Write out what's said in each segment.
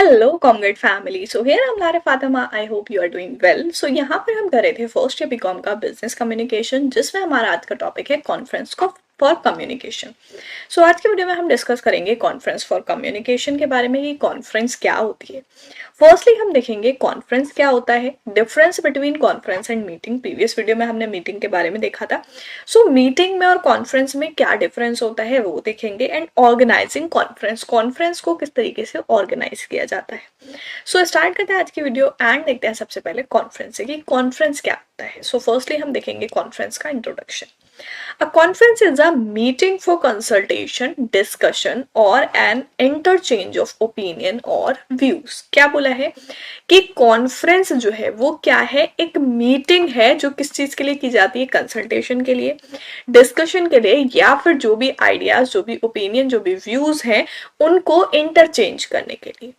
Hello ComGrad family. So here I am Lara Fatima. I hope you are doing well. So यहाँ पर हम कर रहे थे फर्स्ट ईयर बीकॉम का बिजनेस कम्युनिकेशन, जिसमें हमारा आज का टॉपिक है कॉन्फ्रेंस फॉर कम्युनिकेशन। सो आज के वीडियो में हम डिस्कस करेंगे कॉन्फ्रेंस फॉर कम्युनिकेशन के बारे में कि कॉन्फ्रेंस क्या होती है। फर्स्टली हम देखेंगे कॉन्फ्रेंस क्या होता है, difference between conference and meeting. Previous video में हमने मीटिंग के बारे में देखा था। सो मीटिंग में और कॉन्फ्रेंस में क्या डिफरेंस होता है वो देखेंगे, एंड ऑर्गेनाइजिंग कॉन्फ्रेंस को किस तरीके से ऑर्गेनाइज किया जाता है। सो स्टार्ट करते हैं आज की वीडियो एंड देखते हैं सबसे पहले कॉन्फ्रेंस से कि कॉन्फ्रेंस क्या होता है। सो फर्स्टली हम देखेंगे कॉन्फ्रेंस का introduction. A conference is a meeting for consultation, discussion or an interchange of opinion or views। क्या बोला है कि कॉन्फ्रेंस जो है वो क्या है, एक मीटिंग है जो किस चीज के लिए की जाती है, कंसल्टेशन के लिए, डिस्कशन के लिए, या फिर जो भी आइडियाज, जो भी ओपिनियन, जो भी व्यूज हैं उनको इंटरचेंज करने के लिए।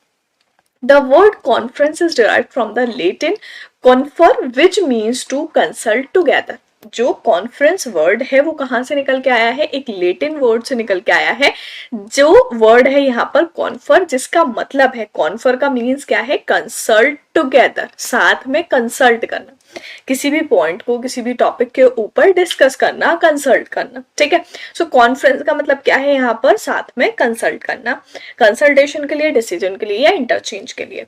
The word conference is derived from the Latin confer, which means to consult together। जो कॉन्फ्रेंस वर्ड है वो कहाँ से निकल के आया है, एक लेटिन वर्ड से निकल के आया है। जो वर्ड है यहाँ पर कॉन्फर, जिसका मतलब है, कॉन्फर का मीन्स क्या है, कंसल्ट टुगेदर, साथ में कंसल्ट करना, किसी भी पॉइंट को, किसी भी टॉपिक के ऊपर डिस्कस करना, कंसल्ट करना। ठीक है। सो कॉन्फ्रेंस का मतलब क्या है, यहाँ पर साथ में कंसल्ट करना, कंसल्टेशन के लिए, डिसीजन के लिए या इंटरचेंज के लिए।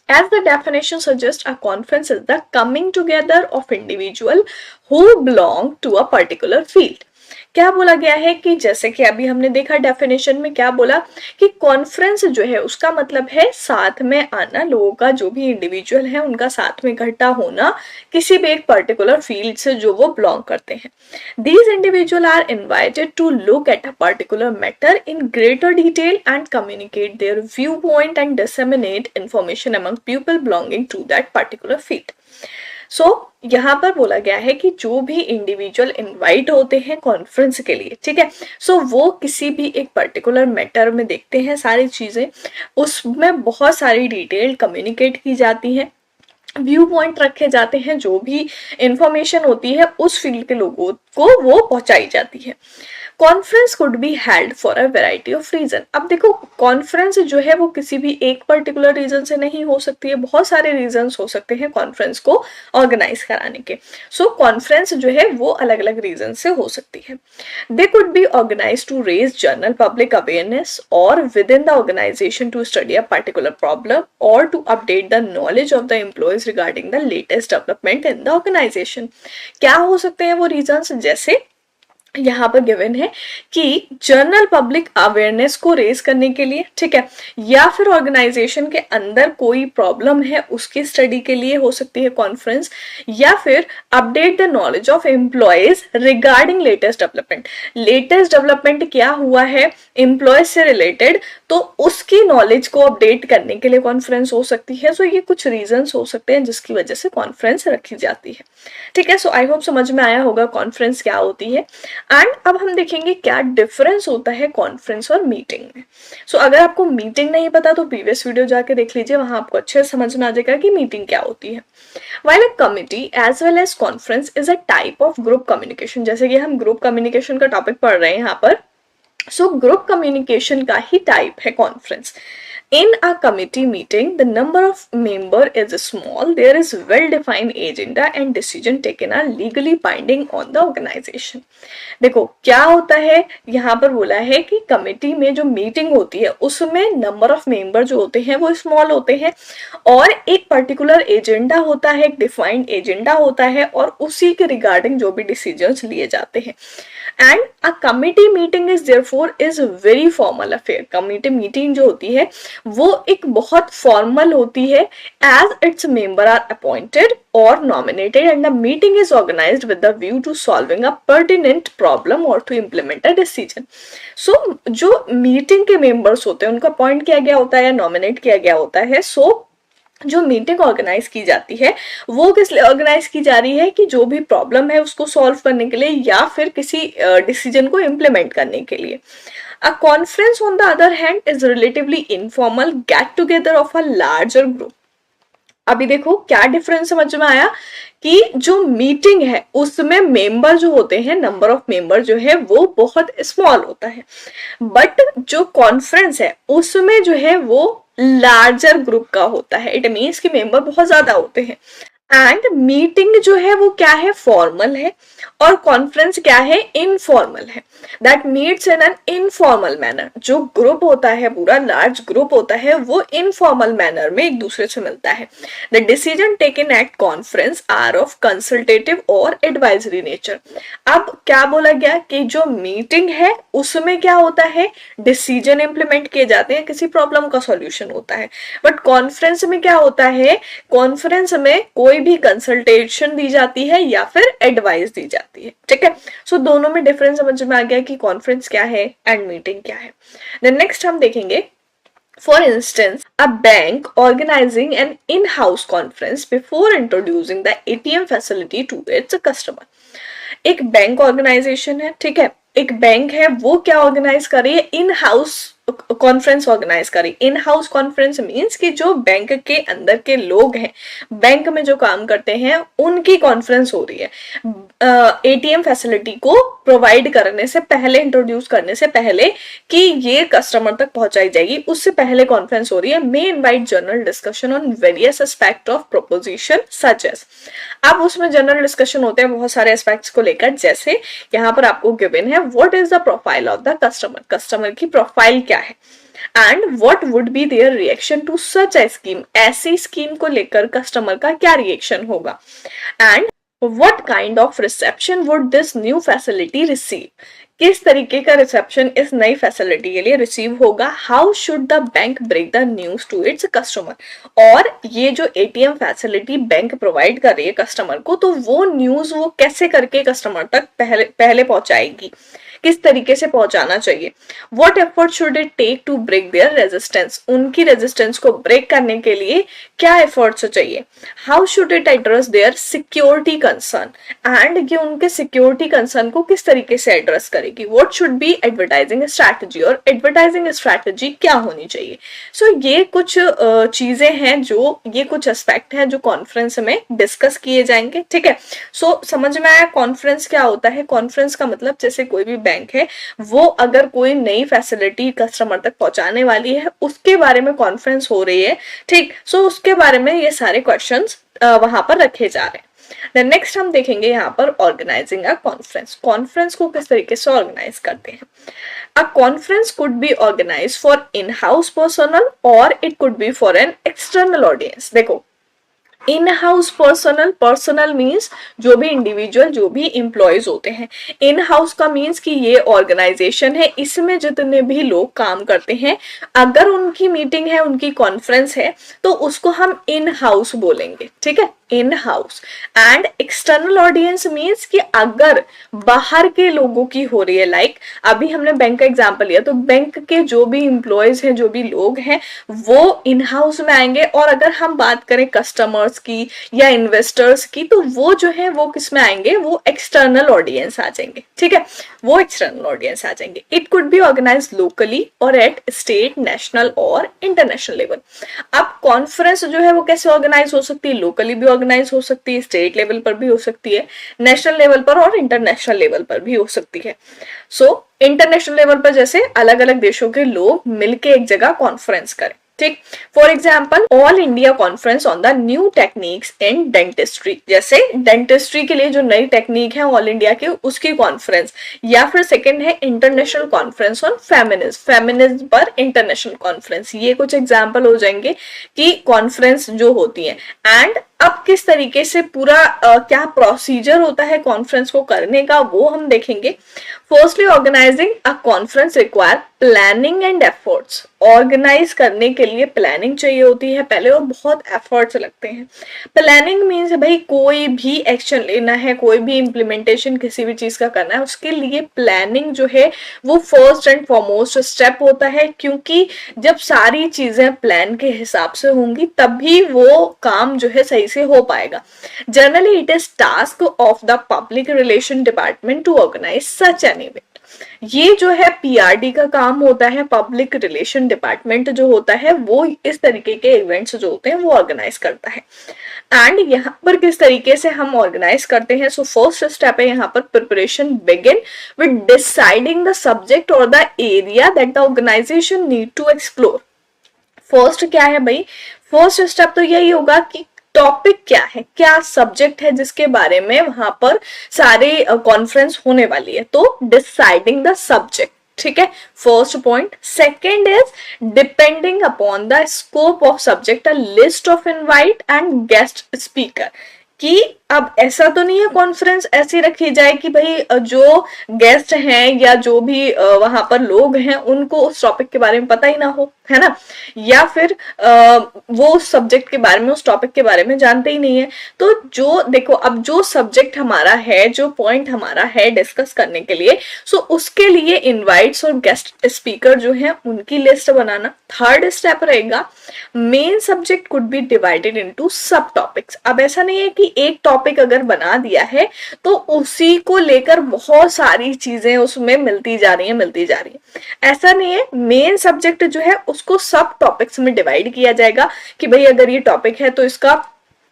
As the definition suggests, a conference is the coming together of individuals who belong to a particular field। क्या बोला गया है कि जैसे कि अभी हमने देखा डेफिनेशन में क्या बोला कि कॉन्फ्रेंस जो है उसका मतलब है साथ में आना, लोगों का, जो भी इंडिविजुअल है उनका साथ में इकट्ठा होना किसी भी एक पर्टिकुलर फील्ड से जो वो बिलोंग करते हैं। These individuals are invited to look at a particular matter in greater detail and communicate their viewpoint and disseminate information among people belonging to that particular field। सो यहाँ पर बोला गया है कि जो भी इंडिविजुअल इनवाइट होते हैं कॉन्फ्रेंस के लिए, ठीक है, सो वो किसी भी एक पर्टिकुलर मैटर में देखते हैं सारी चीजें, उसमें बहुत सारी डिटेल कम्युनिकेट की जाती है, व्यू पॉइंट रखे जाते हैं, जो भी इंफॉर्मेशन होती है उस फील्ड के लोगों को वो पहुंचाई जाती है। Conference could be held for a variety of reason. अब देखो कॉन्फ्रेंस जो है वो किसी भी एक पर्टिकुलर रीजन से नहीं हो सकती है, बहुत सारे रीजंस हो सकते हैं कॉन्फ्रेंस को ऑर्गेनाइज कराने के। सो कॉन्फ्रेंस जो है वो अलग अलग रीजन से हो सकती है। They could be organise to raise general public awareness और within the organisation to study a particular problem और to update the knowledge of the employees regarding the latest development in the organisation. क्या हो सकते हैं वो reasons, जैसे यहाँ पर गिवन है कि जनरल पब्लिक अवेयरनेस को रेज करने के लिए, ठीक है, या फिर ऑर्गेनाइजेशन के अंदर कोई प्रॉब्लम है उसकी स्टडी के लिए हो सकती है कॉन्फ्रेंस, या फिर update the knowledge of employees regarding latest development. Latest development क्या हुआ है एम्प्लॉयज से रिलेटेड, तो उसकी नॉलेज को अपडेट करने के लिए कॉन्फ्रेंस हो सकती है। सो ये कुछ रीजंस हो सकते हैं जिसकी वजह से कॉन्फ्रेंस रखी जाती है। ठीक है। सो आई होप समझ में आया होगा कॉन्फ्रेंस क्या होती है। एंड अब हम देखेंगे क्या डिफरेंस होता है कॉन्फ्रेंस और मीटिंग में। सो अगर आपको मीटिंग नहीं पता तो प्रीवियस वीडियो जाके देख लीजिए, वहां आपको अच्छे से समझ में आ जाएगा कि मीटिंग क्या होती है। While a committee as well as conference is a type of group communication, जैसे कि हम ग्रुप कम्युनिकेशन का टॉपिक पढ़ रहे हैं यहाँ पर, सो ग्रुप कम्युनिकेशन का ही टाइप है conference. In a committee meeting, the number of member is small. There is well-defined agenda and decision taken are legally binding on the organization। देखो क्या होता है, यहाँ पर बोला है कि कमिटी में जो मीटिंग होती है उसमें नंबर ऑफ मेंबर जो होते हैं वो स्मॉल होते हैं और एक पर्टिकुलर एजेंडा होता है, एक डिफाइंड एजेंडा होता है और उसी के रिगार्डिंग जो भी डिसीजंस लिए जाते हैं। And a committee meeting is therefore is very formal affair. Committee meeting जो होती है वो एक बहुत फॉर्मल होती है, as its member are appointed or nominated and the meeting is organized with the view to solving a pertinent problem or to implement a decision। So जो meeting के मेंबर्स होते हैं उनको अपॉइंट किया गया होता है या नॉमिनेट किया गया होता है। सो जो मीटिंग ऑर्गेनाइज की जाती है वो किस लिए ऑर्गेनाइज की जा रही है कि जो भी प्रॉब्लम है उसको सॉल्व करने के लिए या फिर किसी डिसीजन को इम्प्लीमेंट करने के लिए। A conference on the other hand is relatively informal get together of a larger group। अभी देखो क्या डिफरेंस समझ में आया कि जो मीटिंग है उसमें मेंबर जो होते हैं, नंबर ऑफ मेंबर जो है वो बहुत स्मॉल होता है, बट जो कॉन्फ्रेंस है उसमें जो है वो लार्जर ग्रुप का होता है, इट मीन्स कि मेंबर बहुत ज्यादा होते हैं। एंड मीटिंग जो है वो क्या है, फॉर्मल है, और कॉन्फ्रेंस क्या है, इनफॉर्मल है, that meets in an informal manner. जो ग्रुप होता है, पूरा लार्ज ग्रुप होता है, वो इनफॉर्मल मैनर में एक दूसरे से मिलता है। The decision taken at conference are of consultative और एडवाइजरी नेचर। अब क्या बोला गया कि जो मीटिंग है उसमें क्या होता है, डिसीजन इंप्लीमेंट किए जाते हैं, किसी प्रॉब्लम का सॉल्यूशन होता है। बट कॉन्फ्रेंस में क्या होता है, कॉन्फ्रेंस में कोई भी कंसल्टेशन दी जाती है या फिर एडवाइस दी जाती है। ठीक है, सो दोनों में डिफरेंस समझ में आ गया कि कॉन्फ्रेंस क्या है एंड मीटिंग क्या है। देन नेक्स्ट हम देखेंगे, for instance, a bank organizing an in-house conference before introducing the ATM facility to its customer. एक बैंक ऑर्गेनाइजेशन है, ठीक है, एक बैंक है, वो क्या ऑर्गेनाइज कर रही है, इन हाउस कॉन्फ्रेंस ऑर्गेनाइज करी। इन हाउस कॉन्फ्रेंस मींस कि जो बैंक के अंदर के लोग हैं, बैंक में जो काम करते हैं, उनकी कॉन्फ्रेंस हो रही है एटीएम फैसिलिटी को प्रोवाइड करने से पहले, इंट्रोड्यूस करने से पहले कि ये कस्टमर तक पहुंचाई जाएगी, उससे पहले कॉन्फ्रेंस हो रही है। May invite general discussion on various aspect of proposition such as. अब उसमें जनरल डिस्कशन होते हैं बहुत सारे एस्पेक्ट्स को लेकर, जैसे यहाँ पर आपको गिवन है what is the profile of the customer, customer की प्रोफाइल क्या है, and what would be their reaction to such a scheme, ऐसी स्कीम को लेकर कस्टमर का क्या रिएक्शन होगा, and what kind of reception would this new facility receive, किस तरीके का रिसेप्शन इस नई फैसिलिटी के लिए रिसीव होगा, how should the bank break the news to its customer, और ये जो एटीएम फैसिलिटी बैंक प्रोवाइड कर रही है कस्टमर को, तो वो न्यूज वो कैसे करके कस्टमर तक पहले पहुंचाएगी, किस तरीके से पहुंचाना चाहिए। What effort should it take to break their resistance, उनकी रेजिस्टेंस को ब्रेक करने के लिए क्या एफर्ट्स चाहिए। How should it address their security concern, and ये उनके सिक्योरिटी कंसर्न को किस तरीके से एड्रेस करेगी। What should be advertising strategy, और एडवर्टाइजिंग स्ट्रैटेजी क्या होनी चाहिए। ये कुछ चीजें हैं, जो ये कुछ एस्पेक्ट हैं जो कॉन्फ्रेंस में डिस्कस किए जाएंगे। ठीक है, समझ में आया कॉन्फ्रेंस क्या होता है। कॉन्फ्रेंस का मतलब, जैसे कोई भी बैंक है, वो अगर कोई नई फैसिलिटी कस्टमर तक पहुंचाने वाली है, उसके बारे में कॉन्फ्रेंस हो रही है। ठीक, उसके बारे में ये सारे क्वेश्चंस वहां पर रखे जा रहे हैं। नेक्स्ट हम देखेंगे यहाँ पर ऑर्गेनाइजिंग अ कॉन्फ्रेंस, कॉन्फ्रेंस को किस तरीके से ऑर्गेनाइज करते हैं। A conference could be organise for in house personnel और it could be for an external audience. देखो, in house personnel, personnel means जो भी इंडिविजुअल, जो भी एम्प्लॉयज होते हैं। इन हाउस का मीन्स कि ये ऑर्गेनाइजेशन है, इसमें जितने भी लोग काम करते हैं, अगर उनकी मीटिंग है, उनकी कॉन्फ्रेंस है, तो उसको हम इन हाउस बोलेंगे। ठीक है, in house. And external audience means कि अगर बाहर के लोगों की हो रही है, लाइक अभी हमने बैंक का एग्जांपल लिया, तो बैंक के जो भी एम्प्लॉयज हैं, जो भी लोग हैं, वो इन हाउस में आएंगे। और अगर हम बात करें कस्टमर्स की या इन्वेस्टर्स की, तो वो जो है वो किस में आएंगे, वो एक्सटर्नल ऑडियंस आ जाएंगे। ठीक है, वो एक्सटर्नल ऑडियंस आ जाएंगे। It could be organise locally और एट स्टेट, नेशनल और इंटरनेशनल लेवल। अब कॉन्फ्रेंस जो है वो कैसे ऑर्गेनाइज हो सकती है, लोकली भी ऑर्गेनाइज हो सकती है, स्टेट लेवल पर भी हो सकती है, नेशनल लेवल पर और इंटरनेशनल लेवल पर भी हो सकती है। इंटरनेशनल लेवल पर जैसे अलग अलग देशों के लोग मिलके एक जगह कॉन्फ्रेंस करें। ठीक, for example all India conference on the new techniques in dentistry, जैसे डेंटिस्ट्री के लिए जो नई टेक्निक है ऑल इंडिया की, उसकी कॉन्फ्रेंस। या फिर सेकंड है international conference on feminism, feminism पर इंटरनेशनल कॉन्फ्रेंस। ये कुछ एग्जाम्पल हो जाएंगे कि कॉन्फ्रेंस जो होती है। एंड अब किस तरीके से पूरा क्या प्रोसीजर होता है कॉन्फ्रेंस को करने का, वो हम देखेंगे। Firstly, organising a conference require planning and efforts. Organise करने के लिए प्लानिंग चाहिए होती है पहले, और बहुत एफर्ट्स लगते हैं। प्लानिंग मीन्स भाई कोई भी एक्शन लेना है, कोई भी इम्प्लीमेंटेशन किसी भी चीज का करना है, उसके लिए प्लानिंग जो है वो फर्स्ट एंड फॉरमोस्ट स्टेप होता है। क्योंकि जब सारी चीजें प्लान के हिसाब से होंगी, तभी वो काम जो है सही से हो पाएगा। Generally it is task of the public relation department to organise such an event. ये जो है पीआरडी का काम होता है, पब्लिक रिलेशन डिपार्टमेंट जो होता है वो इस तरीके के इवेंट्स जो होते हैं वो ऑर्गेनाइज करता है। एंड यहाँ पर किस तरीके से हम ऑर्गेनाइज करते हैं, फर्स्ट स्टेप है यहाँ पर preparation begin with deciding the subject और the area that the organisation need to explore. First क्या है भाई, फर्स्ट स्टेप तो यही होगा कि टॉपिक क्या है, क्या सब्जेक्ट है जिसके बारे में वहां पर सारे कॉन्फ्रेंस होने वाली है, तो डिसाइडिंग द सब्जेक्ट, ठीक है, first point. Second is depending upon the scope of subject a list of invite and guest speaker, कि अब ऐसा तो नहीं है कॉन्फ्रेंस ऐसी रखी जाए कि भाई जो गेस्ट हैं या जो भी वहां पर लोग हैं उनको उस टॉपिक के बारे में पता ही ना हो, है ना, या फिर वो उस सब्जेक्ट के बारे में, उस टॉपिक के बारे में जानते ही नहीं है। तो जो देखो, अब जो सब्जेक्ट हमारा है, जो पॉइंट हमारा है डिस्कस करने के लिए, सो उसके लिए इनवाइट्स और गेस्ट स्पीकर जो है उनकी लिस्ट बनाना। थर्ड स्टेप रहेगा main subject could be divided into सब टॉपिक्स। अब ऐसा नहीं है कि एक टॉपिक अगर बना दिया है तो उसी को लेकर बहुत सारी चीजें उसमें मिलती जा रही है, ऐसा नहीं है। मेन सब्जेक्ट जो है उसको सब टॉपिक्स में डिवाइड किया जाएगा कि भाई अगर ये टॉपिक है तो इसका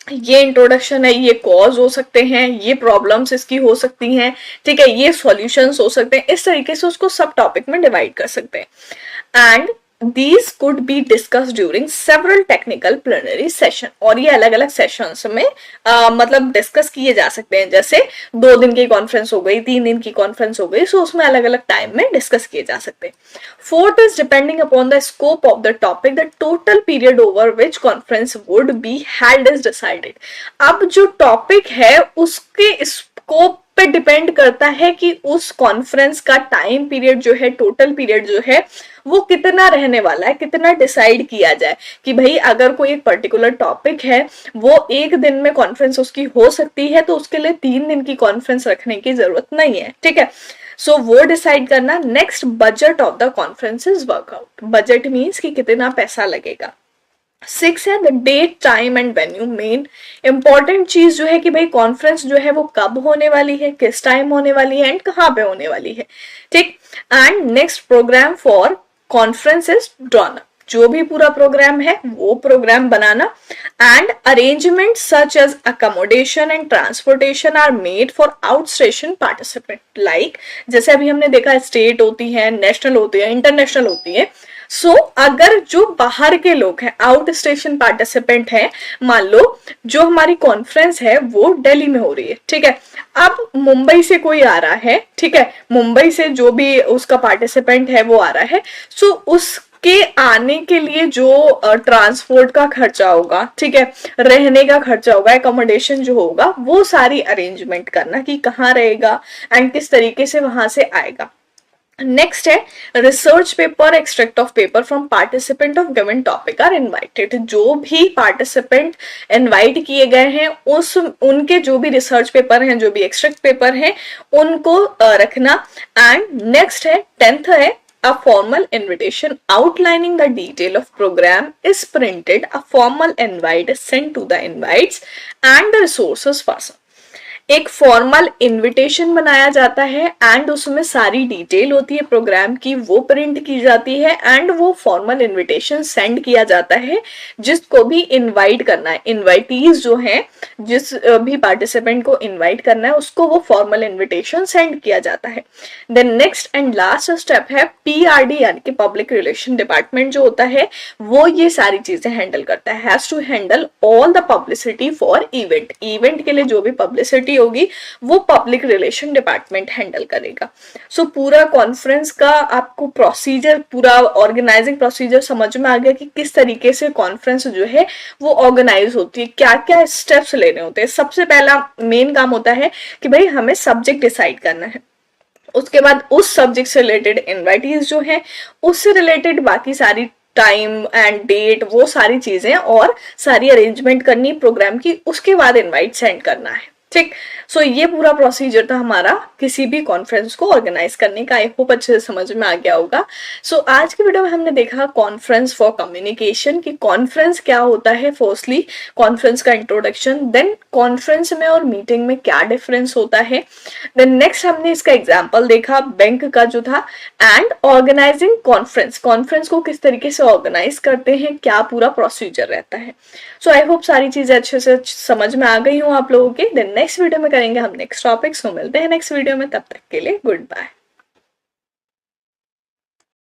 ये इंट्रोडक्शन है, ये कॉज हो सकते हैं, ये प्रॉब्लम्स इसकी हो सकती हैं, ठीक है, ये सॉल्यूशंस हो सकते हैं, इस तरीके से उसको सब टॉपिक में डिवाइड कर सकते हैं। And these could be discussed during several technical plenary session, और ये अलग अलग सेशंस में मतलब डिस्कस किए जा सकते हैं, जैसे 2 दिन की कॉन्फ्रेंस हो गई, 3 दिन की कॉन्फ्रेंस हो गई, सो उसमें अलग अलग टाइम में डिस्कस किए जा सकते हैं। Fourth is depending upon the scope of the topic the total period over which conference would be held is decided. अब जो टॉपिक है उसके स्कोप पे डिपेंड करता है कि उस कॉन्फ्रेंस का टाइम पीरियड जो है, टोटल पीरियड जो है वो कितना रहने वाला है, कितना डिसाइड किया जाए कि भाई अगर कोई एक पर्टिकुलर टॉपिक है वो 1 दिन में कॉन्फ्रेंस उसकी हो सकती है तो उसके लिए 3 दिन की कॉन्फ्रेंस रखने की जरूरत नहीं है, ठीक है, सो वो डिसाइड करना। Next, budget of the conference is workout. Budget means कि कितना पैसा लगेगा। 6 है the date time and venue. Main important चीज जो है कि भाई कॉन्फ्रेंस जो है वो कब होने वाली है, किस टाइम होने वाली है एंड कहाँ पे होने वाली है, ठीक। And next, programme for conference is drawn up. जो भी पूरा प्रोग्राम है वो प्रोग्राम बनाना। And arrangement such as accommodation and transportation are made for out station participant. Like जैसे अभी हमने देखा स्टेट होती है, नेशनल होती है, इंटरनेशनल होती है। सो अगर जो बाहर के लोग हैं, आउट स्टेशन पार्टिसिपेंट हैं, मान लो जो हमारी कॉन्फ्रेंस है वो दिल्ली में हो रही है, ठीक है, अब मुंबई से कोई आ रहा है, ठीक है, मुंबई से जो भी उसका पार्टिसिपेंट है वो आ रहा है, सो उसके आने के लिए जो ट्रांसपोर्ट का खर्चा होगा, ठीक है, रहने का खर्चा होगा, एकोमोडेशन जो होगा, वो सारी अरेंजमेंट करना कि कहाँ रहेगा एंड किस तरीके से वहां से आएगा। नेक्स्ट है research paper, extract of paper from participant of given topic are invited. जो भी पार्टिसिपेंट इनवाइट किए गए हैं उनके जो भी रिसर्च पेपर हैं, जो भी एक्सट्रैक्ट पेपर हैं, उनको रखना। एंड नेक्स्ट है 10th है a formal invitation outlining the detail of program is printed. A formal invite is sent to the invites and the resources person. एक फॉर्मल इनविटेशन बनाया जाता है एंड उसमें सारी डिटेल होती है प्रोग्राम की, वो प्रिंट की जाती है एंड वो फॉर्मल इनविटेशन सेंड किया जाता है जिसको भी इनवाइट करना है। इनवाइटीज जो हैं, जिस भी पार्टिसिपेंट को इनवाइट करना है उसको वो फॉर्मल इनविटेशन सेंड किया जाता है। Then next and last step है पीआरडी यानी कि पब्लिक रिलेशन डिपार्टमेंट जो होता है वो ये सारी चीजें हैंडल करता है। Has to handle all the publicity for event. Event के लिए जो भी पब्लिसिटी होगी वो पब्लिक रिलेशन डिपार्टमेंट हैंडल करेगा। सो पूरा कॉन्फ्रेंस का आपको प्रोसीजर, पूरा ऑर्गेनाइजिंग प्रोसीजर समझ में आ गया कि किस तरीके से कॉन्फ्रेंस जो है वो ऑर्गेनाइज होती है, क्या क्या स्टेप्स लेने होते हैं। सबसे पहला मेन काम होता है कि भाई हमें सब्जेक्ट डिसाइड करना है, उसके बाद उस सब्जेक्ट से रिलेटेड इनवाइटीज जो है, उससे रिलेटेड बाकी सारी टाइम एंड डेट, वो सारी चीजें और सारी अरेंजमेंट करनी प्रोग्राम की, उसके बाद इनवाइट सेंड करना है, ठीक। सो ये पूरा प्रोसीजर था हमारा किसी भी कॉन्फ्रेंस को ऑर्गेनाइज करने का। आई होप अच्छे से समझ में आ गया होगा। सो आज की वीडियो में हमने देखा कॉन्फ्रेंस फॉर कम्युनिकेशन कि कॉन्फ्रेंस क्या होता है। फर्स्टली कॉन्फ्रेंस का इंट्रोडक्शन, देन कॉन्फ्रेंस में और मीटिंग में क्या डिफरेंस होता है, देन नेक्स्ट हमने इसका एग्जाम्पल देखा बैंक का जो था, एंड ऑर्गेनाइजिंग कॉन्फ्रेंस, कॉन्फ्रेंस को किस तरीके से ऑर्गेनाइज करते हैं, क्या पूरा प्रोसीजर रहता है। सो आई होप सारी चीजें अच्छे से समझ में आ गई हूँ आप लोगों के। देन नेक्स्ट वीडियो में करेंगे हम नेक्स्ट टॉपिक। सो मिलते हैं नेक्स्ट वीडियो में, तब तक के लिए गुड बाय।